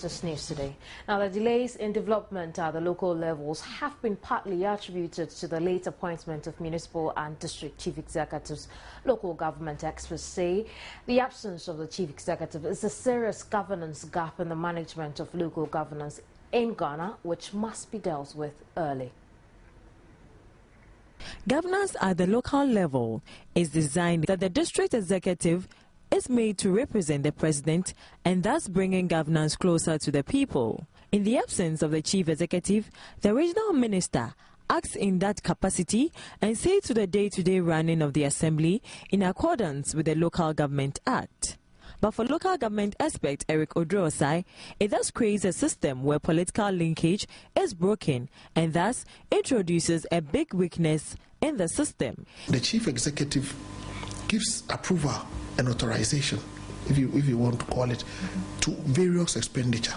This is News Today. Now, the delays in development at the local levels have been partly attributed to the late appointment of municipal and district chief executives. Local government experts say the absence of the chief executive is a serious governance gap in the management of local governance in Ghana, which must be dealt with early. Governance at the local level is designed that the district executive is made to represent the president and thus bringing governance closer to the people. In the absence of the chief executive, the regional minister acts in that capacity and sees to the day-to-day running of the assembly in accordance with the Local Government Act. But for local government expert Eric Odrosai, it thus creates a system where political linkage is broken and thus introduces a big weakness in the system. The chief executive gives approval and authorization, if you want to call it, to various expenditure.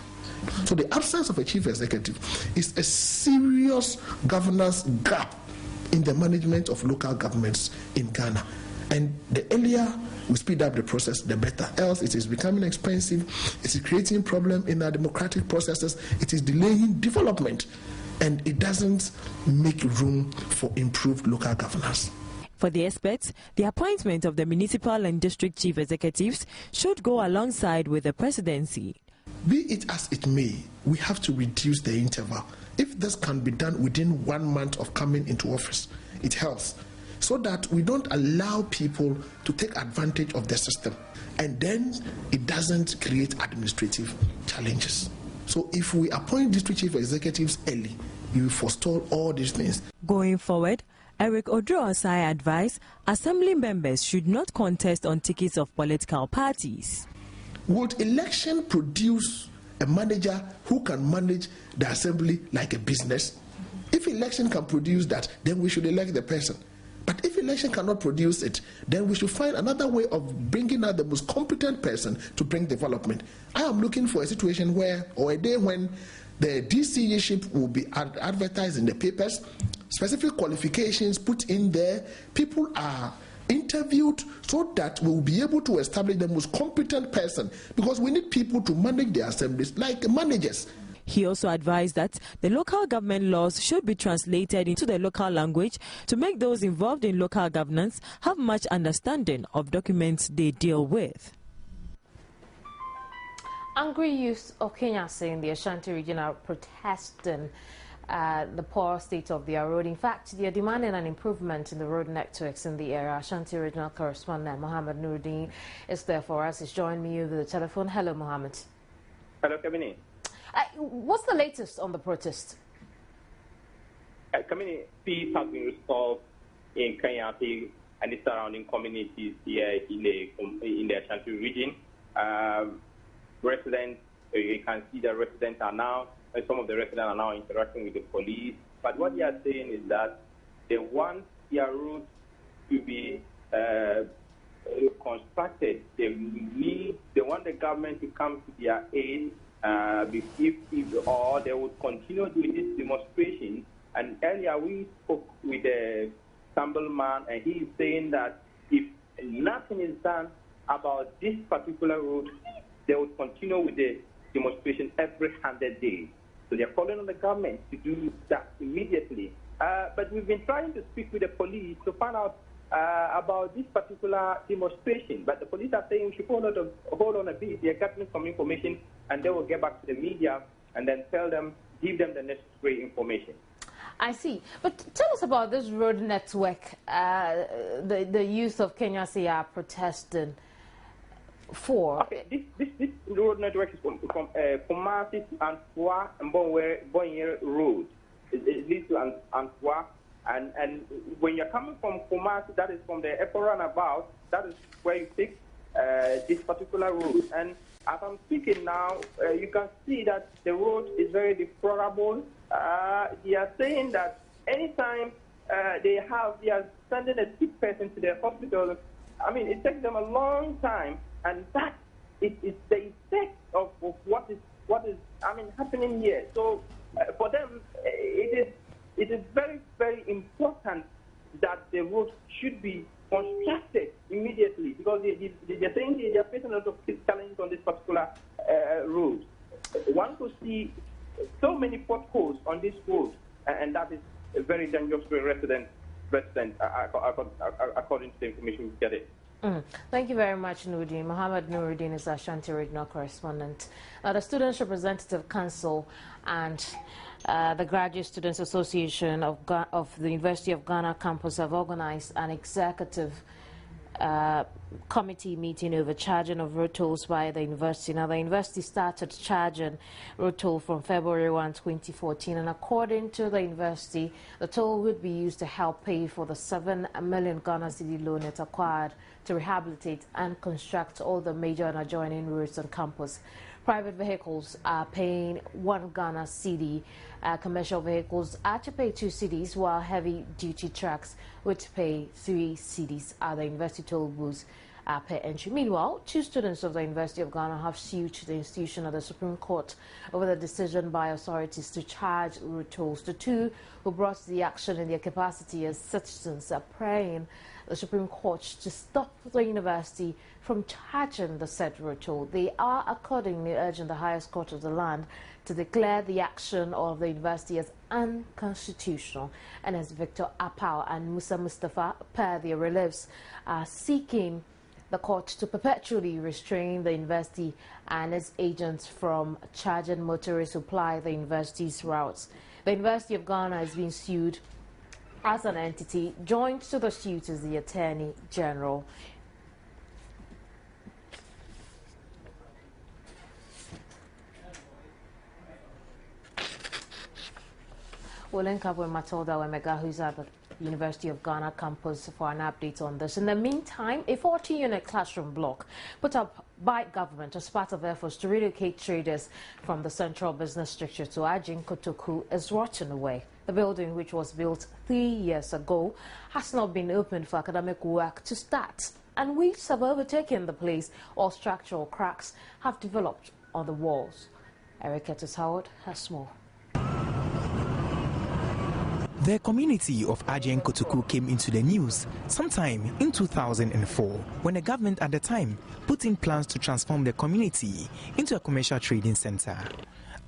So the absence of a chief executive is a serious governance gap in the management of local governments in Ghana. And the earlier we speed up the process, the better. Else it is becoming expensive, it is creating problems in our democratic processes, it is delaying development, and it doesn't make room for improved local governance. For the experts, the appointment of the municipal and district chief executives should go alongside with the presidency. Be it as it may, we have to reduce the interval. If this can be done within 1 month of coming into office, it helps, so that we don't allow people to take advantage of the system, and then it doesn't create administrative challenges. So if we appoint district chief executives early, we will forestall all these things. Going forward, Eric Odrosai advised assembly members should not contest on tickets of political parties. Would election produce a manager who can manage the assembly like a business? If election can produce that, then we should elect the person. But if election cannot produce it, then we should find another way of bringing out the most competent person to bring development. I am looking for a situation where, or a day when, the DCEship will be advertised in the papers, specific qualifications put in there, people are interviewed so that we will be able to establish the most competent person, because we need people to manage the assemblies like managers. He also advised that the local government laws should be translated into the local language to make those involved in local governance have much understanding of documents they deal with. Angry youth of Kenya saying the Ashanti region are protesting the poor state of their road. In fact, they are demanding an improvement in the road networks in the area. Ashanti regional correspondent Mohammed Nuruddin is there for us. He's joined me over the telephone. Hello, Mohammed. Hello, Kamini. What's the latest on the protest? Kamini, peace has been restored in Kenya and the surrounding communities here in the Ashanti region. Residents, you can see the residents are now, some of the residents are now interacting with the police. But what they are saying is that they want their route to be constructed. They want the government to come to their aid, or they would continue with this demonstration. And earlier we spoke with the Sambleman, and he is saying that if nothing is done about this particular route, they would continue with the demonstration every 100 days. So they're calling on the government to do that immediately. But we've been trying to speak with the police to find out about this particular demonstration. But the police are saying we should hold on a bit. They're getting some information, and they will get back to the media and then give them the necessary information. I see. But tell us about this road network the youth of Kenya say are protesting for. Okay, this road network is from Kumasi, Antois, and Bonyer Road. It leads to Antois. And when you're coming from Kumasi, that is from the airport runabout, that is where you take this particular road. And as I'm speaking now, you can see that the road is very deplorable. They are saying that anytime they are sending a sick person to the hospital, I mean, it takes them a long time, and that is the effect of what is happening here. So for them, it is very, very important that the road should be constructed immediately, because they're saying they're facing a lot of challenges on this particular road. one could see so many potholes on this road, and that is very dangerous to a resident, according to the information we get. Thank you very much, Nuruddin. Mohammed Nuruddin is our Ashanti regional correspondent. The Students Representative Council and the Graduate Students Association of the University of Ghana campus have organized an executive committee meeting over charging of road tolls by the university. Now, the university started charging road toll from February 1, 2014, and according to the university, the toll would be used to help pay for the 7 million Ghana cedi loan it acquired to rehabilitate and construct all the major and adjoining roads on campus. Private vehicles are paying 1 Ghana cedi. Commercial vehicles are to pay 2 cedis, while heavy-duty trucks would pay 3 cedis. The university toll booths per entry. Meanwhile, 2 students of the University of Ghana have sued the institution at the Supreme Court over the decision by authorities to charge road tolls. The 2 who brought the action in their capacity as citizens are praying the Supreme Court to stop the university from charging the said road toll. They are accordingly urging the highest court of the land to declare the action of the university as unconstitutional. And as Victor Apau and Musa Mustafa, per their reliefs, are seeking the court to perpetually restrain the university and its agents from charging motorists who ply the university's routes. The University of Ghana is being sued as an entity. Joined to the suit is the Attorney General. We'll link up with Matilda Wemega, who's at the University of Ghana campus, for an update on this. In the meantime, a 40-unit classroom block put up by government as part of efforts to relocate traders from the central business structure to Ajin Kotoku is rotting away. The building, which was built 3 years ago, has not been opened for academic work to start, and weeds have overtaken the place, or structural cracks have developed on the walls. Eric Curtis Howard has more. The community of Ajin Kotoku came into the news sometime in 2004 when the government at the time put in plans to transform the community into a commercial trading center.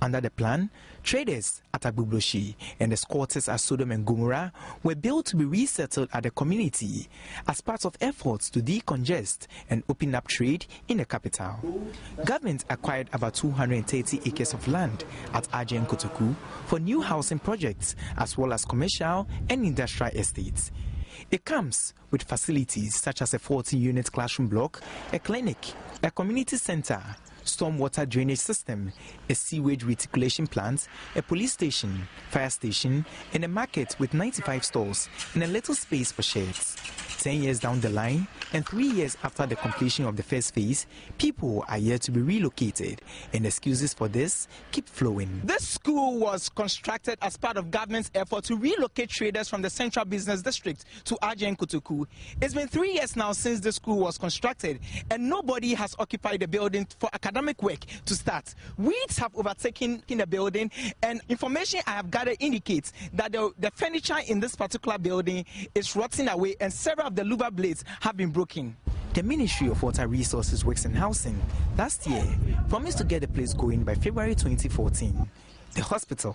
Under the plan, traders at Agbubloshi and the squatters at Sodom and Gomorrah were built to be resettled at the community as part of efforts to decongest and open up trade in the capital. Government acquired about 230 acres of land at Ajin Kotoku for new housing projects as well as commercial and industrial estates. It comes with facilities such as a 40-unit classroom block, a clinic, a community center, stormwater drainage system, a sewage reticulation plant, a police station, fire station, and a market with 95 stores and a little space for sheds. 10 years down the line and 3 years after the completion of the first phase, people are yet to be relocated, and excuses for this keep flowing. This school was constructed as part of government's effort to relocate traders from the central business district to Ajin Kotoku. It's been 3 years now since the school was constructed, and nobody has occupied the building for academic work to start. Weeds have overtaken in the building, and information I have gathered indicates that the furniture in this particular building is rotting away, and several of the louver blades have been broken. The Ministry of Water Resources, Works and Housing last year promised to get the place going by February 2014. The hospital,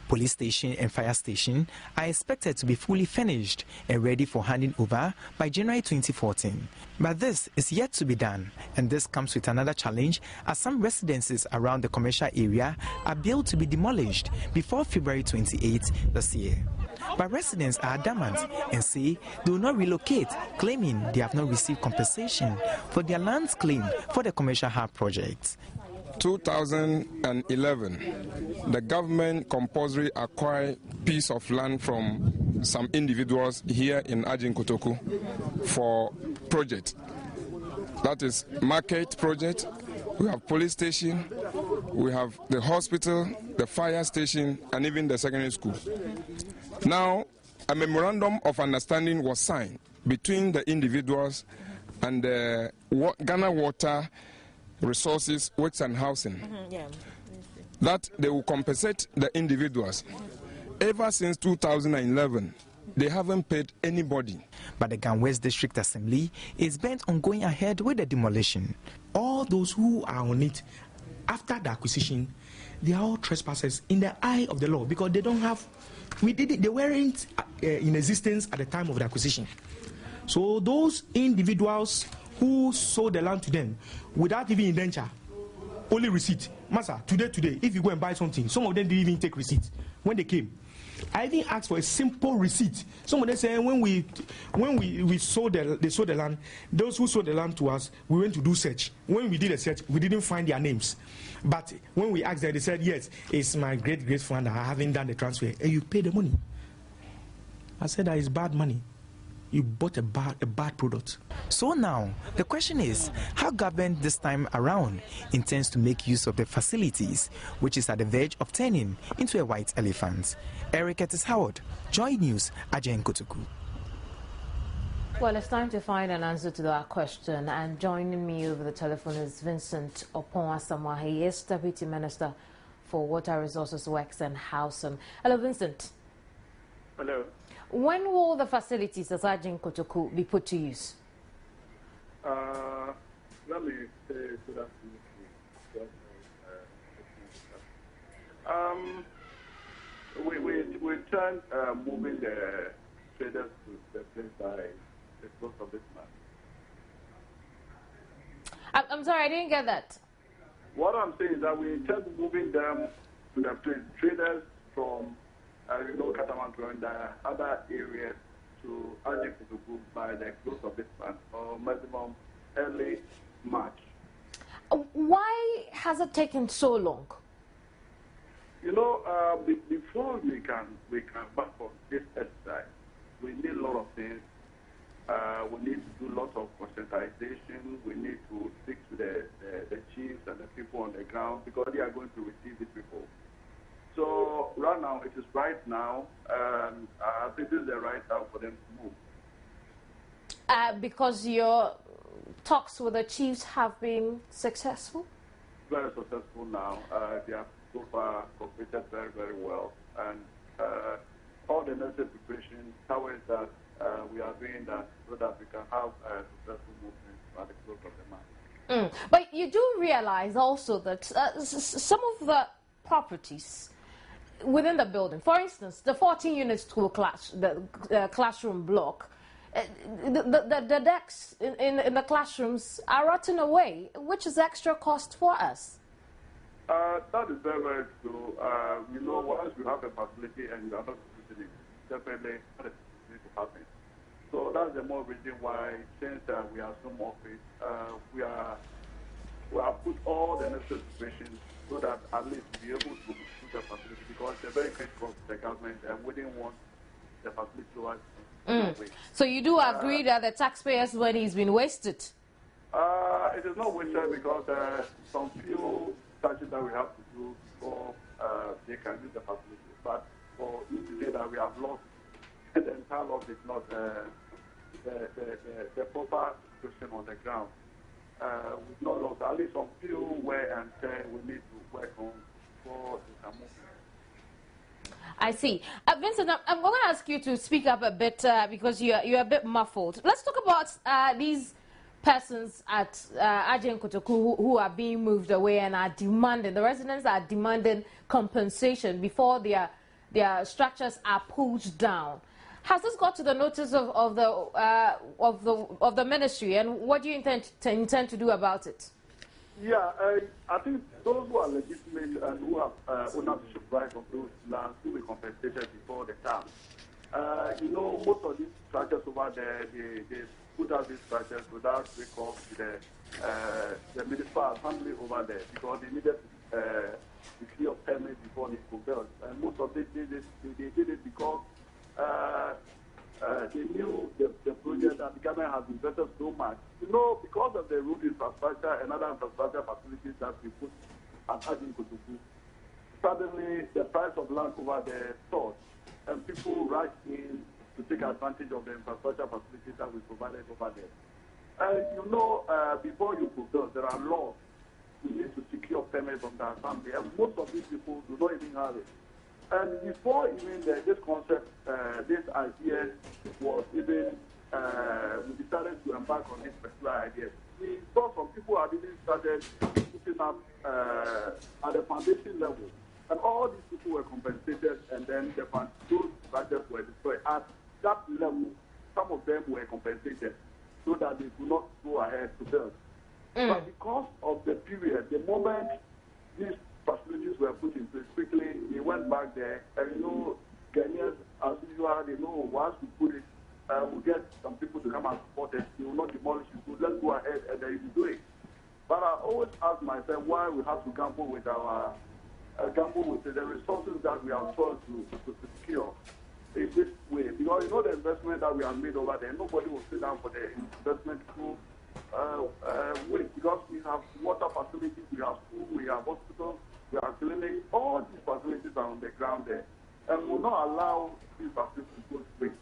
police station and fire station are expected to be fully finished and ready for handing over by January 2014. But this is yet to be done, and this comes with another challenge as some residences around the commercial area are built to be demolished before February 28 this year. But residents are adamant and say they will not relocate, claiming they have not received compensation for their land's claim for the commercial hub project. 2011, the government compulsory acquired piece of land from some individuals here in Ajin Kotoku for project. That is market project. We have police station, we have the hospital, the fire station, and even the secondary school. Now, a memorandum of understanding was signed between the individuals and the Ghana Water Resources, Works and Housing, that they will compensate the individuals. Ever since 2011, they haven't paid anybody. But the Ghana West District Assembly is bent on going ahead with the demolition. All those who are on it after the acquisition, they are all trespassers in the eye of the law because they don't have, they weren't in existence at the time of the acquisition. So those individuals who sold the land to them without even indenture, only receipt. Master, today, if you go and buy something, some of them didn't even take receipt when they came. I even asked for a simple receipt. Some of them say when we sold they sold the land, those who sold the land to us, we went to do search. When we did a search, we didn't find their names. But when we asked them, they said, yes, it's my great friend. I haven't done the transfer. And you pay the money. I said that is bad money. You bought a bad product. So now, the question is, how government this time around intends to make use of the facilities, which is at the verge of turning into a white elephant. Eric Curtis Howard, Joy News, Atani Kotoku. Well, it's time to find an answer to that question, and joining me over the telephone is Vincent Opon-Asamoah. He is Deputy Minister for Water Resources, Works and Housing. Hello, Vincent. Hello. When will the facilities at Atani Kotoku be put to use? Let me say to that. We turned moving the traders to the place by the close of this month. I'm sorry, I didn't get that. What I'm saying is that we intend moving them to the traders from Katamantro and the other areas to Atani Kotoku by the close of this month, or maximum early March. Why has it taken so long? Before we can back on this exercise, we need a lot of things. We need to do lots of conscientization. We need to speak to the chiefs and the people on the ground because they are going to receive these people. So right now, it is right now, I think this is the right time for them to move. Because your talks with the chiefs have been successful? Very successful now. They have so far cooperated very, very well. And all the necessary preparation, how is that we are doing that so that we can have a successful movement at the close of the month. But you do realize also that some of the properties within the building, for instance, the 14-unit school classroom block, the decks in the classrooms are rotting away, which is extra cost for us. That is very, very true. Once you have a facility and you are not using it, definitely that is going to happen. So that's the more reason why, since we are so more fit, we have put all the necessary preparations so that at least we be able to use the facility because they're very critical to the government and we didn't want the facility to work. So you do agree that the taxpayers' money has been wasted? It is not wasted because some few touches that we have to do before they can use the facility. But for you to say that we have lost, the entire loss is not the proper situation on the ground. We've not lost. At least some few wear and tear we need to work on before they can move. I see. Vincent, I'm going to ask you to speak up a bit because you're a bit muffled. Let's talk about these persons at Atani Kotoku who are being moved away and are demanding, the residents are demanding compensation before their structures are pulled down. Has this got to the notice of the ministry, and what do you intend to do about it? Yeah, I think those who are legitimate and who have ownership rights of those lands will be compensated before the time. Most of these structures over there, they put out these structures without recourse to the municipal assembly over there because they needed to clear permit before they could build. And most of them they did it because they knew the project and the government has invested so much. Because of the road infrastructure and other infrastructure facilities that we put at Atani Kotoku, suddenly the price of land over there soared, and people rushed in to take advantage of the infrastructure facilities that we provided over there. And before you could build, there are laws. You need to secure permits from the assembly, and most of these people do not even have it. And before even this concept, this idea was even, we decided to embark on this particular idea. We saw some people had even started putting up at the foundation level. And all these people were compensated, and then those structures were destroyed. At that level, some of them were compensated so that they could not go ahead to build. But because of the period, the moment these facilities were put in place quickly, they went back there, and Ghanaians, as usual, they know once we put it, we'll get some people to come and support it. They will not demolish it. So let's go ahead and then do it. But I always ask myself why we have to gamble with the resources that we are told to secure in this way. Because the investment that we have made over there, nobody will sit down for the investment through way. Because we have water facilities, we have school, we have hospitals, we have clinics. All these facilities are on the ground there, and will not allow these facilities to go to waste.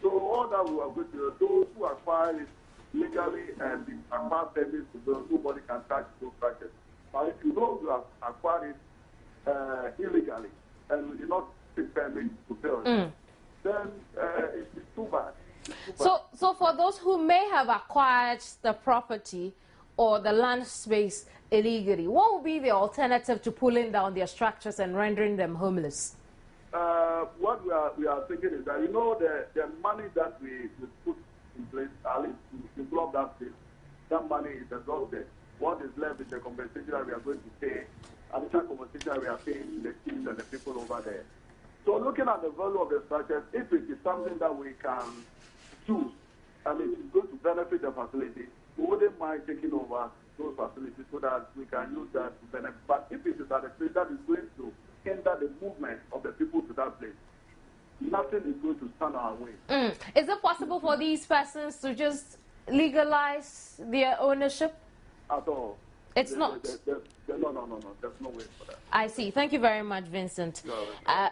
So all that we are going to do, those who acquire it legally and acquire permits to build, nobody can touch those structures. But if you have acquired it illegally and you did not take permits to build, then it's too bad. So for those who may have acquired the property or the land space illegally, what would be the alternative to pulling down their structures and rendering them homeless? What we are thinking is that, the money that we put in place, at least to develop that place, that money is exhausted. What is left is the compensation that we are going to pay, additional compensation that we are paying to the teams and the people over there. So looking at the value of the structures, if it is something that we can choose and it is going to benefit the facility, we wouldn't mind taking over those facilities so that we can use that to benefit. But if it is at a place that is going to hinder the movement of the people to that place, nothing is going to stand our way. Is it possible for these persons to just legalize their ownership? At all. It's not. No. There's no way for that. I see. Thank you very much, Vincent.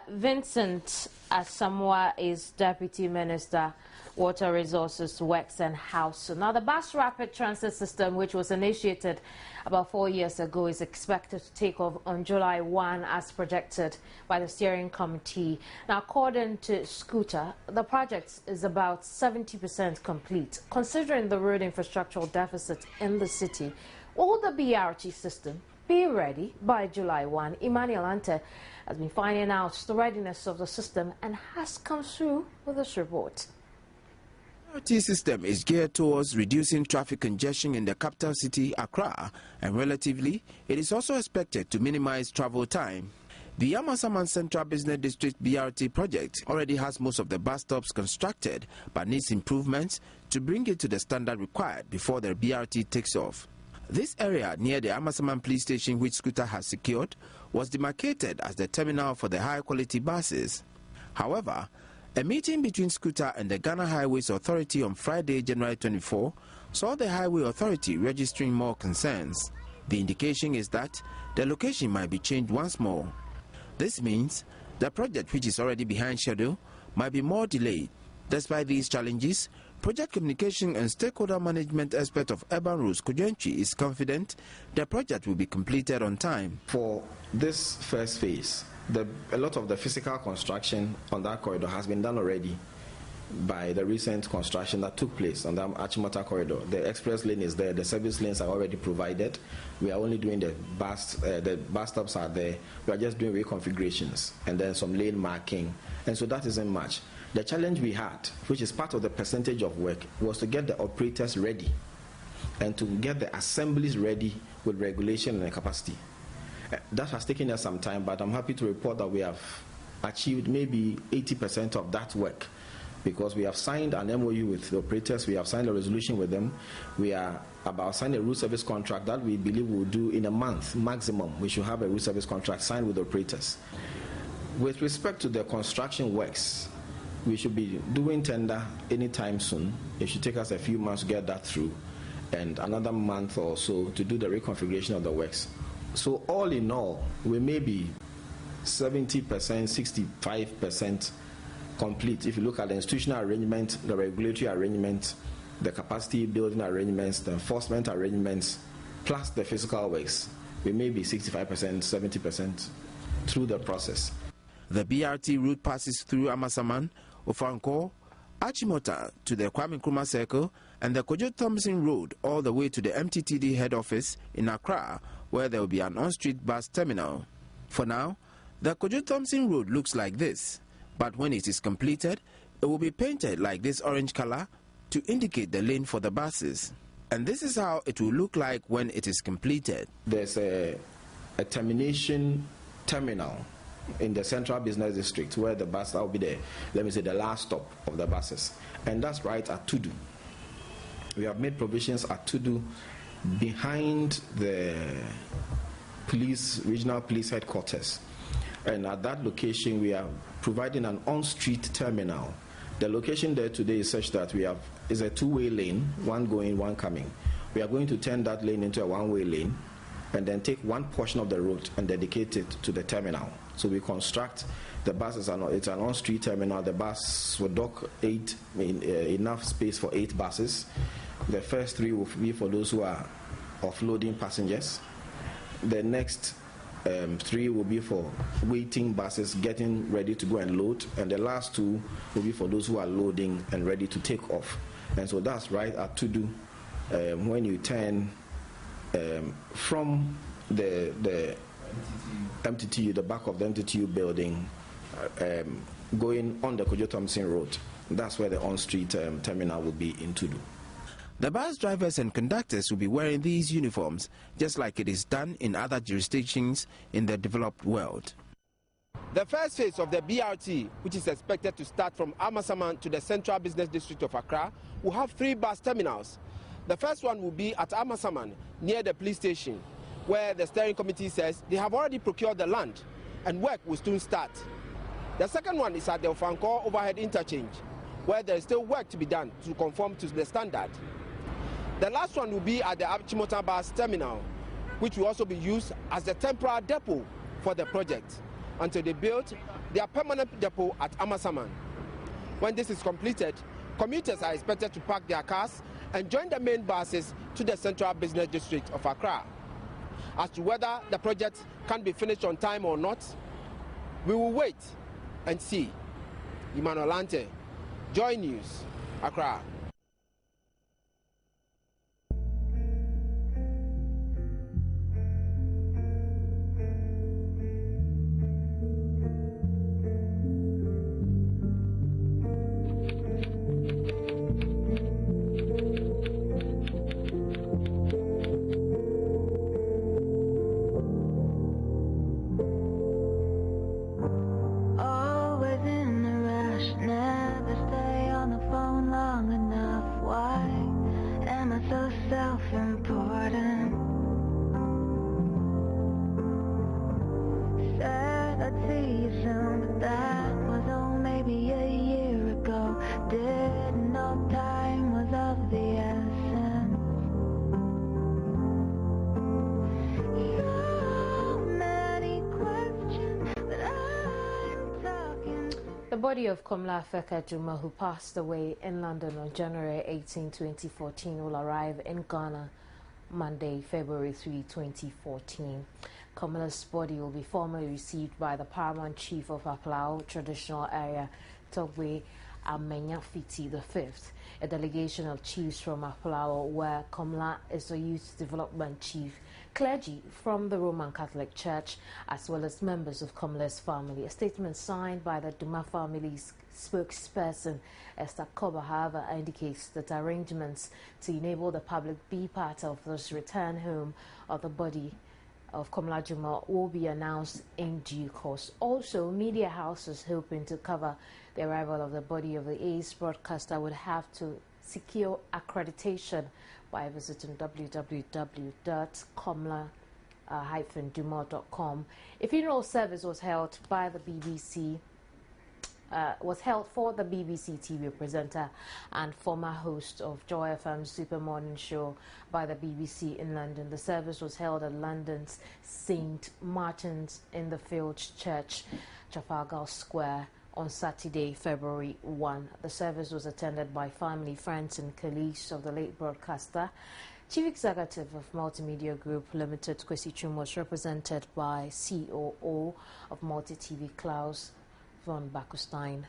Vincent Asamoah is Deputy Minister, Water Resources, Works and Housing. Now, the bus rapid transit system, which was initiated about 4 years ago, is expected to take off on July 1 as projected by the steering committee. Now, according to Scooter, the project is about 70% complete. Considering the road infrastructural deficit in the city, will the BRT system be ready by July 1? Emmanuel has been finding out the readiness of the system and has come through with this report. The BRT system is geared towards reducing traffic congestion in the capital city, Accra, and relatively, it is also expected to minimize travel time. The Amasaman Central Business District BRT project already has most of the bus stops constructed, but needs improvements to bring it to the standard required before the BRT takes off. This area near the Amasaman police station, which Scooter has secured, was demarcated as the terminal for the high-quality buses. However, a meeting between Scooter and the Ghana Highways Authority on Friday, January 24, saw the Highway Authority registering more concerns. The indication is that the location might be changed once more. This means the project, which is already behind schedule, might be more delayed. Despite these challenges, Project Communication and Stakeholder Management expert of Urban Roads, Joynews, is confident the project will be completed on time. For this first phase, a lot of the physical construction on that corridor has been done already by the recent construction that took place on the Achimota corridor. The express lane is there, the service lanes are already provided. We are only doing the bus stops are there. We are just doing reconfigurations and then some lane marking. And so that isn't much. The challenge we had, which is part of the percentage of work, was to get the operators ready and to get the assemblies ready with regulation and capacity. That has taken us some time, but I'm happy to report that we have achieved maybe 80% of that work, because we have signed an MOU with the operators, we have signed a resolution with them, we are about signing a route service contract that we believe we'll do in a month maximum. We should have a route service contract signed with the operators. With respect to the construction works, we should be doing tender anytime soon. It should take us a few months to get that through, and another month or so to do the reconfiguration of the works. So all in all, we may be 70%, 65% complete. If you look at the institutional arrangement, the regulatory arrangement, the capacity building arrangements, the enforcement arrangements, plus the physical works, we may be 65%, 70% through the process. The BRT route passes through Amasaman, Ofanko, Achimota to the Kwame Nkrumah Circle and the Kojo Thompson Road all the way to the MTTD head office in Accra, where there will be an on-street bus terminal. For now, the Kojo Thompson Road looks like this, but when it is completed, it will be painted like this orange color to indicate the lane for the buses. And this is how it will look like when it is completed. There's a termination terminal in the central business district where the bus will be there. Let me say the last stop of the buses, and that's right at Tudu. We have made provisions at Tudu behind the regional police headquarters, and at that location we are providing an on-street terminal. The location there today is such that is a two-way lane, one going, one coming. We are going to turn that lane into a one-way lane and then take one portion of the road and dedicate it to the terminal. So we construct the buses, it's an on-street terminal. The bus will dock enough space for 8 buses. The first 3 will be for those who are offloading passengers. The next 3 will be for waiting buses getting ready to go and load, and the last 2 will be for those who are loading and ready to take off. And so that's right at Tudu. When you turn from the MTTU, the back of the MTTU building, going on the Kojo Thompson Road, that's where the on-street terminal will be in Tudu. The bus drivers and conductors will be wearing these uniforms, just like it is done in other jurisdictions in the developed world. The first phase of the BRT, which is expected to start from Amasaman to the Central Business District of Accra, will have 3 bus terminals. The first one will be at Amasaman, near the police station, where the steering committee says they have already procured the land and work will soon start. The second one is at the Ofankor overhead interchange, where there is still work to be done to conform to the standard. The last one will be at the Achimota bus terminal, which will also be used as the temporary depot for the project until they build their permanent depot at Amasaman. When this is completed, commuters are expected to park their cars and join the main buses to the Central Business District of Accra. As to whether the project can be finished on time or not, we will wait and see. Emmanuel, Joynews, Accra. The body of Komla Feka Juma, who passed away in London on January 18, 2014, will arrive in Ghana Monday, February 3, 2014. Komla's body will be formally received by the Paramount Chief of Aplau Traditional Area, Togwe Amenya Fiti V. A delegation of chiefs from Aplau, where Komla is the Youth Development Chief, clergy from the Roman Catholic Church, as well as members of Komla's family. A statement signed by the Duma family's spokesperson, Esther Koba, however, indicates that arrangements to enable the public be part of this return home of the body of Komla Juma will be announced in due course. Also, media houses hoping to cover the arrival of the body of the Ace broadcaster would have to secure accreditation by visiting www.komla-duma.com. A funeral service was held by the BBC. For the BBC TV presenter and former host of Joy FM's Super Morning Show by the BBC in London. The service was held at London's St. Martin's in the Fields Church, Trafalgar Square, on Saturday, February 1. The service was attended by family, friends and colleagues of the late broadcaster. Chief Executive of Multimedia Group Limited, Kwesi Chum, was represented by COO of Multi TV, Klaus von Bakustein.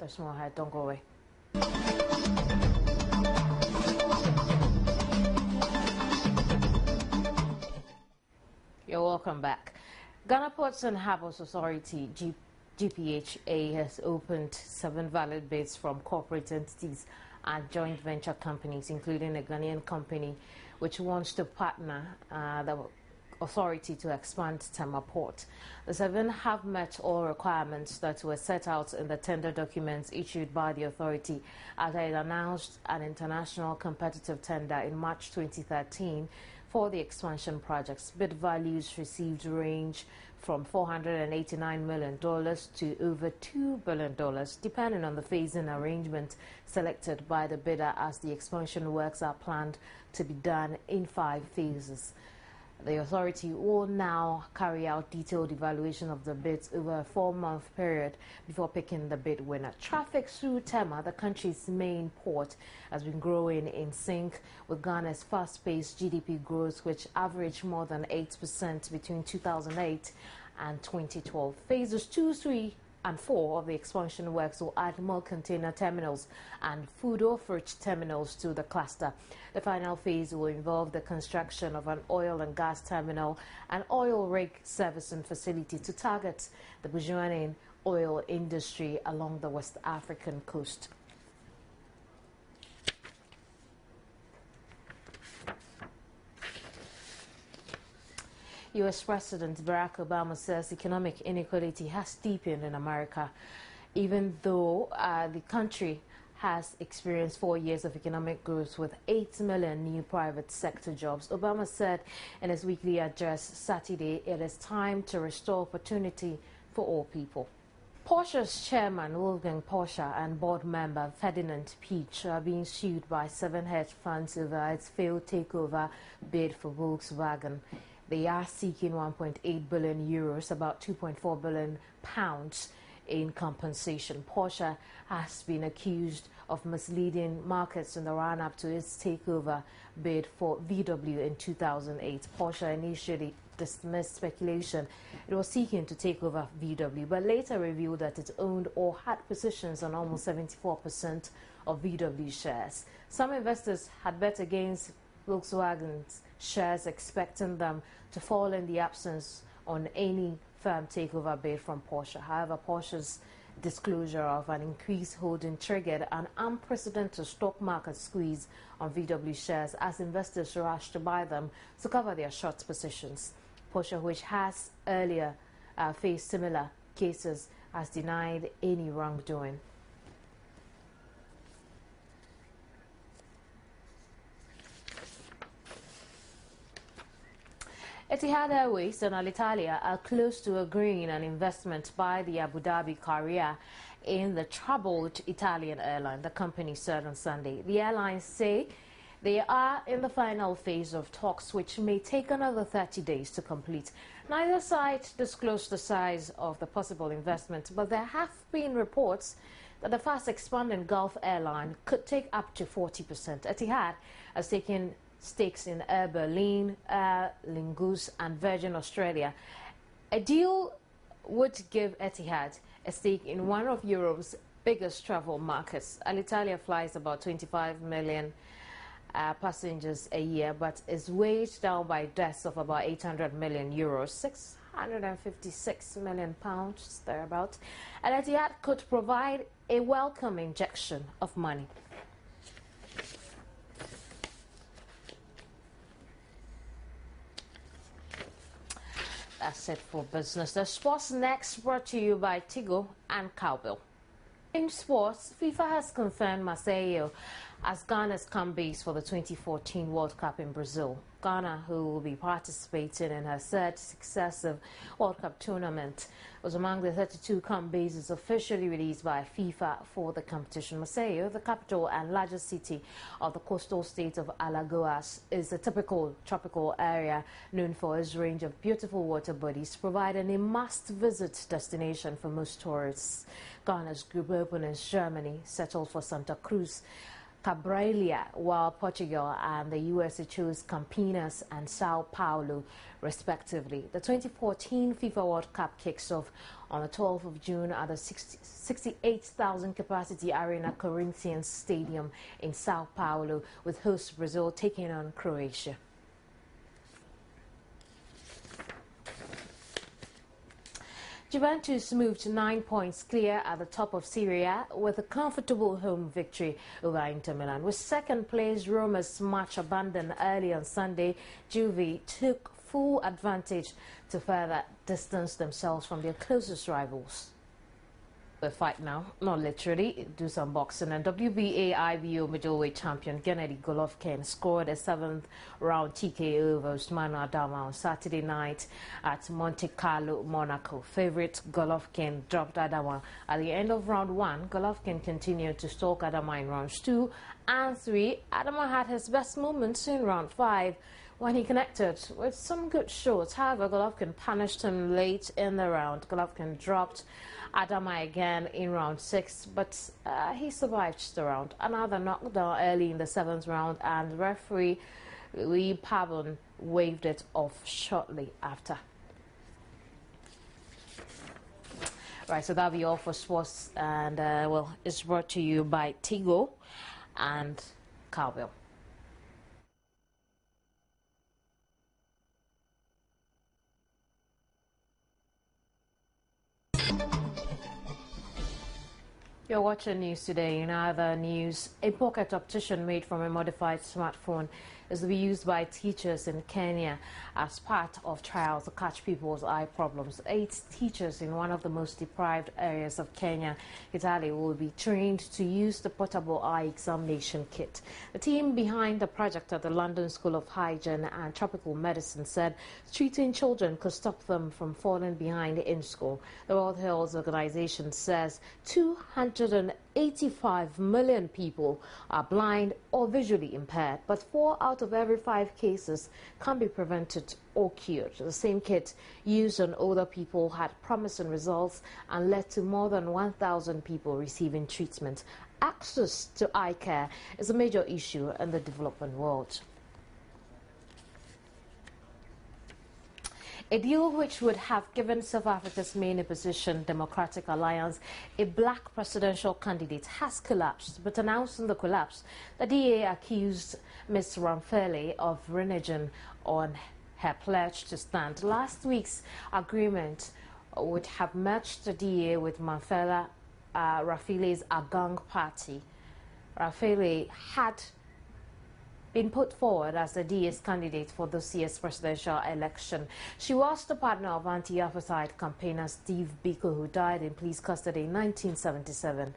There's more ahead. Don't go away. You're welcome back. Ghana Ports and Harbours Authority, GPHA, has opened 7 valid bids from corporate entities and joint venture companies, including a Ghanaian company which wants to partner the authority to expand Tema Port. The 7 have met all requirements that were set out in the tender documents issued by the authority as it announced an international competitive tender in March 2013 for the expansion projects. Bid values received range from $489 million to over $2 billion, depending on the phasing arrangement selected by the bidder, as the expansion works are planned to be done in 5 phases. The authority will now carry out detailed evaluation of the bids over a 4-month period before picking the bid winner. Traffic through Tema, the country's main port, has been growing in sync with Ghana's fast-paced GDP growth, which averaged more than 8% between 2008 and 2012. Phases 2, 3, and 4 of the expansion works will add more container terminals and food or fruit terminals to the cluster. The final phase will involve the construction of an oil and gas terminal and oil rig servicing facility to target the burgeoning oil industry along the West African coast. U.S. President Barack Obama says economic inequality has deepened in America, even though the country has experienced 4 years of economic growth with 8 million new private sector jobs. Obama said in his weekly address Saturday it is time to restore opportunity for all people. Porsche's chairman Wolfgang Porsche and board member Ferdinand Piëch are being sued by 7 hedge funds over its failed takeover bid for Volkswagen. They are seeking 1.8 billion euros, about 2.4 billion pounds in compensation. Porsche has been accused of misleading markets in the run-up to its takeover bid for VW in 2008. Porsche initially dismissed speculation it was seeking to take over VW, but later revealed that it owned or had positions on almost 74% of VW shares. Some investors had bet against Volkswagen's shares, expecting them to fall in the absence on any firm takeover bid from Porsche. However, Porsche's disclosure of an increased holding triggered an unprecedented stock market squeeze on VW shares as investors rushed to buy them to cover their short positions. Porsche, which has earlier faced similar cases, has denied any wrongdoing. Etihad Airways and Alitalia are close to agreeing an investment by the Abu Dhabi carrier in the troubled Italian airline, the company said on Sunday. The airlines say they are in the final phase of talks, which may take another 30 days to complete. Neither side disclosed the size of the possible investment, but there have been reports that the fast-expanding Gulf airline could take up to 40%. Etihad has taken stakes in Air Berlin, Aer Lingus and Virgin Australia. A deal would give Etihad a stake in one of Europe's biggest travel markets. Alitalia flies about 25 million passengers a year, but is weighed down by debts of about 800 million euros, 656 million pounds, thereabouts. And Etihad could provide a welcome injection of money. That's it for business. The Sports Next brought to you by Tigo and Cowbell. In sports, FIFA has confirmed Maceió as Ghana's camp base for the 2014 World Cup in Brazil. Ghana, who will be participating in her 3rd successive World Cup tournament, was among the 32 camp bases officially released by FIFA for the competition. Maceió, the capital and largest city of the coastal state of Alagoas, is a typical tropical area known for its range of beautiful water bodies, providing a must-visit destination for most tourists. Ghana's group opponents, Germany, settled for Santa Cruz Cabrera, while Portugal and the USA chose Campinas and Sao Paulo, respectively. The 2014 FIFA World Cup kicks off on the 12th of June at the 68,000 capacity Arena Corinthians Stadium in Sao Paulo, with host Brazil taking on Croatia. Juventus moved 9 points clear at the top of Serie A with a comfortable home victory over Inter Milan. With second place Roma's match abandoned early on Sunday, Juve took full advantage to further distance themselves from their closest rivals. We fight now, not literally, do some boxing. And WBA IBO middleweight champion Gennady Golovkin scored a 7th round TKO over Usman Adama on Saturday night at Monte Carlo, Monaco. Favorite Golovkin dropped Adama at the end of round 1. Golovkin continued to stalk Adama in rounds 2 and 3. Adama had his best moments in round 5 when he connected with some good shots. However, Golovkin punished him late in the round. Golovkin dropped Adama again in round 6, but he survived the round. Another knockdown early in the 7th round, and referee Lee Pavon waved it off shortly after. Right, so that'll be all for sports, and well, it's brought to you by Tigo and Cowbell. You're watching News Today. In other news, a pocket optician made from a modified smartphone is to be used by teachers in Kenya as part of trials to catch people's eye problems. 8 teachers in one of the most deprived areas of Kenya, Delali, will be trained to use the portable eye examination kit. The team behind the project at the London School of Hygiene and Tropical Medicine said treating children could stop them from falling behind in school. The World Health Organization says 285 million people are blind or visually impaired, but 4 out of every 5 cases can be prevented or cured. The same kit used on older people had promising results and led to more than 1,000 people receiving treatment. Access to eye care is a major issue in the developing world. A deal which would have given South Africa's main opposition, Democratic Alliance, a black presidential candidate has collapsed. But announcing the collapse, the DA accused Ms. Ramphele of reneging on her pledge to stand. Last week's agreement would have merged the DA with Ramphele's Agang party. Ramphele had been put forward as the DA's candidate for this year's presidential election. She was the partner of anti-apartheid campaigner Steve Biko, who died in police custody in 1977.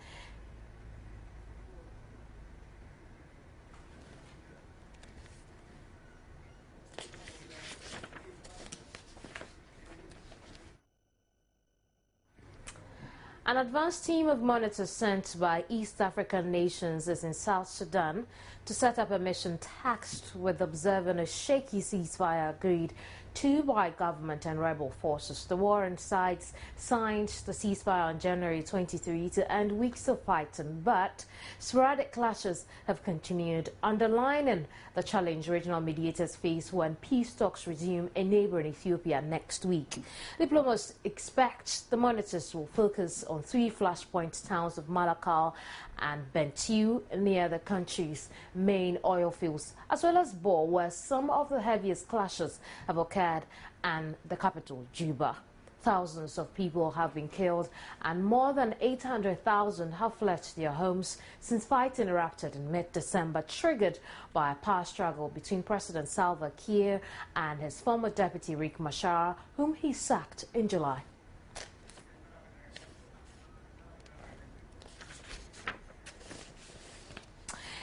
An advanced team of monitors sent by East African nations is in South Sudan to set up a mission tasked with observing a shaky ceasefire agreed to by government and rebel forces. The warring sides signed the ceasefire on January 23 to end weeks of fighting, but sporadic clashes have continued, underlining the challenge regional mediators face when peace talks resume in neighboring Ethiopia next week. Diplomats expect the monitors will focus on 3 flashpoint towns of Malakal and Bentiu near the country's main oil fields, as well as Bor, where some of the heaviest clashes have occurred, and the capital, Juba. Thousands of people have been killed and more than 800,000 have left their homes since fighting erupted in mid-December, triggered by a power struggle between President Salva Kiir and his former deputy Riek Machar, whom he sacked in July.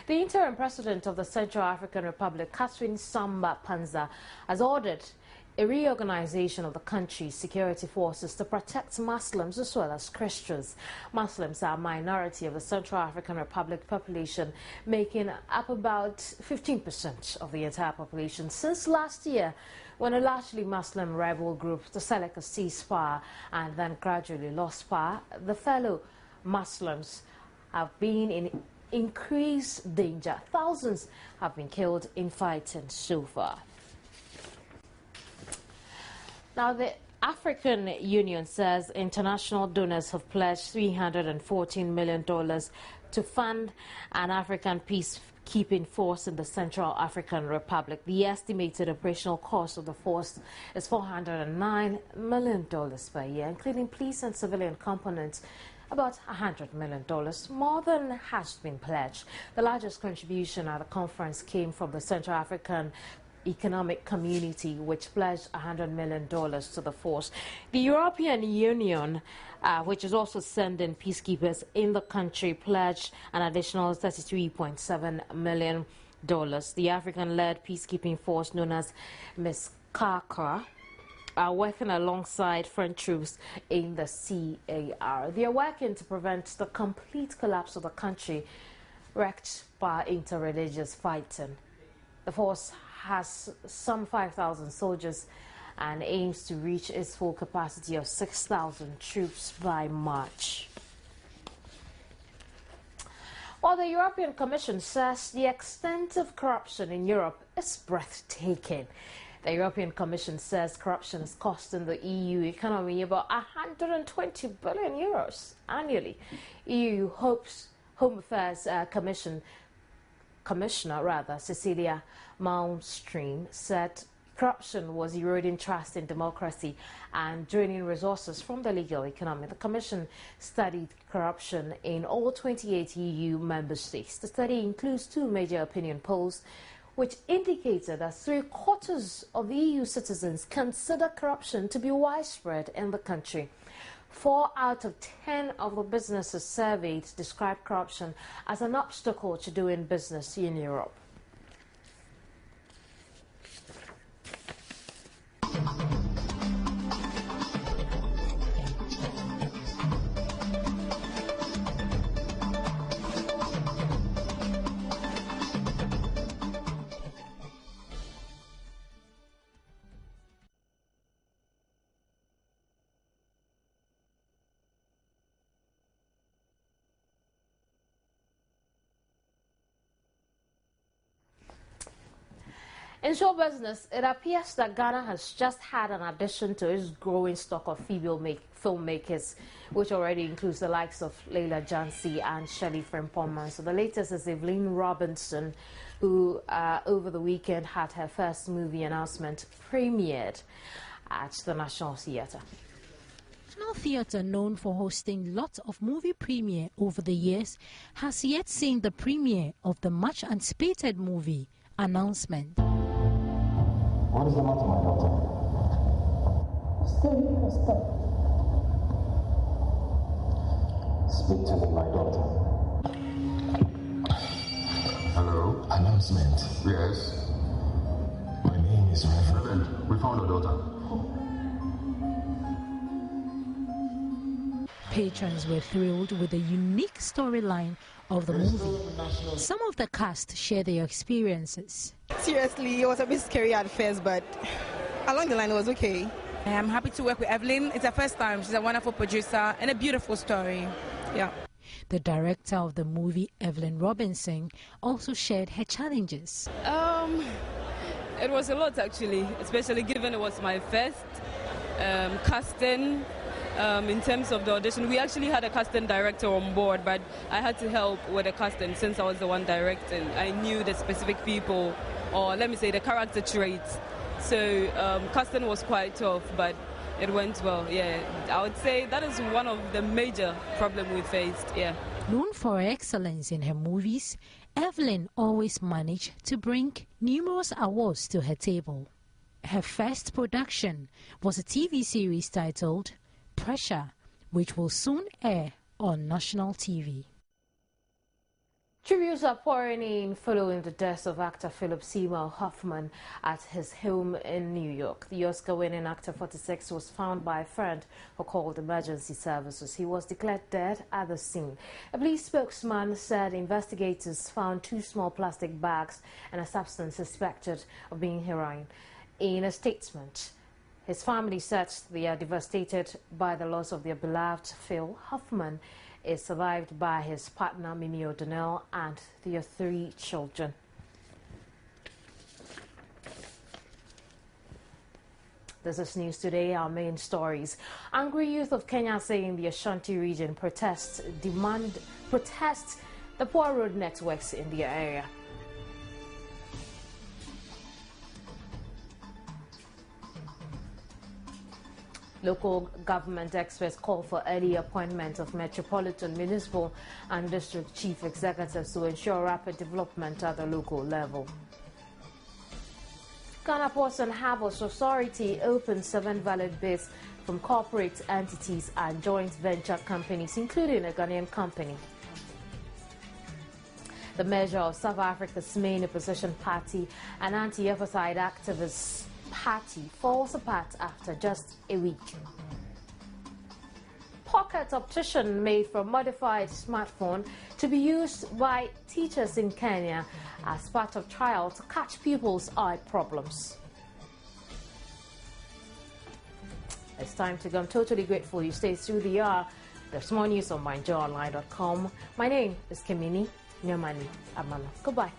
The interim president of the Central African Republic, Catherine Samba Panza, has ordered a reorganization of the country's security forces to protect Muslims as well as Christians. Muslims are a minority of the Central African Republic population, making up about 15% of the entire population. Since last year, when a largely Muslim rebel group, the Seleka, seized power and then gradually lost power, the fellow Muslims have been in increased danger. Thousands have been killed in fighting so far. Now, the African Union says international donors have pledged $314 million to fund an African peacekeeping force in the Central African Republic. The estimated operational cost of the force is $409 million per year, including police and civilian components. About $100 million more than has been pledged. The largest contribution at the conference came from the Central African Economic Community, which pledged $100 million to the force. The European Union, which is also sending peacekeepers in the country, pledged an additional $33.7 million. The African-led peacekeeping force known as MISCACA are working alongside French troops in the CAR. They are working to prevent the complete collapse of the country wrecked by interreligious fighting. The force has some 5,000 soldiers and aims to reach its full capacity of 6,000 troops by March. While the European Commission says the extent of corruption in Europe is breathtaking. The European Commission says corruption is costing the EU economy about 120 billion euros annually. EU Home Affairs Commissioner Cecilia Malmström said corruption was eroding trust in democracy and draining resources from the legal economy. The Commission studied corruption in all 28 EU member states. The study includes two major opinion polls, which indicated that 3/4 of EU citizens consider corruption to be widespread in the country. 4 out of 10 of the businesses surveyed described corruption as an obstacle to doing business in Europe. In show business, it appears that Ghana has just had an addition to its growing stock of female filmmakers, which already includes the likes of Leila Jansi and Shirley Frimpong. So the latest is Evelyn Robinson, who over the weekend had her first movie announcement premiered at the National Theatre. National Theatre, known for hosting lots of movie premiere over the years, has yet seen the premiere of the much anticipated movie Announcement. What is the matter, my daughter? Stop. Speak to me, my daughter. Hello? Announcement. Yes? My name is Reverend. Reverend, we found a daughter. Patrons were thrilled with the unique storyline of the movie. Some of the cast share their experiences. Seriously, it was a bit scary at first, but along the line it was okay. I'm happy to work with Evelyn. It's her first time. She's a wonderful producer and a beautiful story. Yeah. The director of the movie, Evelyn Robinson, also shared her challenges. It was a lot actually, especially given it was my first casting. In terms of the audition, we actually had a casting director on board, but I had to help with the casting since I was the one directing. I knew the specific people, or let me say the character traits. So casting was quite tough, but it went well. Yeah, I would say that is one of the major problems we faced. Yeah. Known for her excellence in her movies, Evelyn always managed to bring numerous awards to her table. Her first production was a TV series titled Pressure, which will soon air on national TV. Tributes are pouring in following the death of actor Philip Seymour Hoffman at his home in New York. The Oscar-winning actor, 46, was found by a friend who called emergency services. He was declared dead at the scene. A police spokesman said investigators found 2 small plastic bags and a substance suspected of being heroin. In a statement, his family said they are devastated by the loss of their beloved Phil Hoffman. is survived by his partner Mimi O'Donnell and their 3 children. This is News Today, our main stories. Angry youth of Kenya say in the Ashanti region protest the poor road networks in the area. Local government experts call for early appointment of metropolitan, municipal and district chief executives to ensure rapid development at the local level. Ghana Ports and Harbours Authority opened 7 valid bids from corporate entities and joint venture companies, including a Ghanaian company. The measure of South Africa's main opposition party, an anti-apartheid activist party, falls apart after just a week. Pocket optician made from modified smartphone to be used by teachers in Kenya as part of trial to catch pupils' eye problems. It's time to go. I'm totally grateful you stayed through the hour. There's more news on myjoyonline.com. My name is Kimini Nyamani Amano. Goodbye.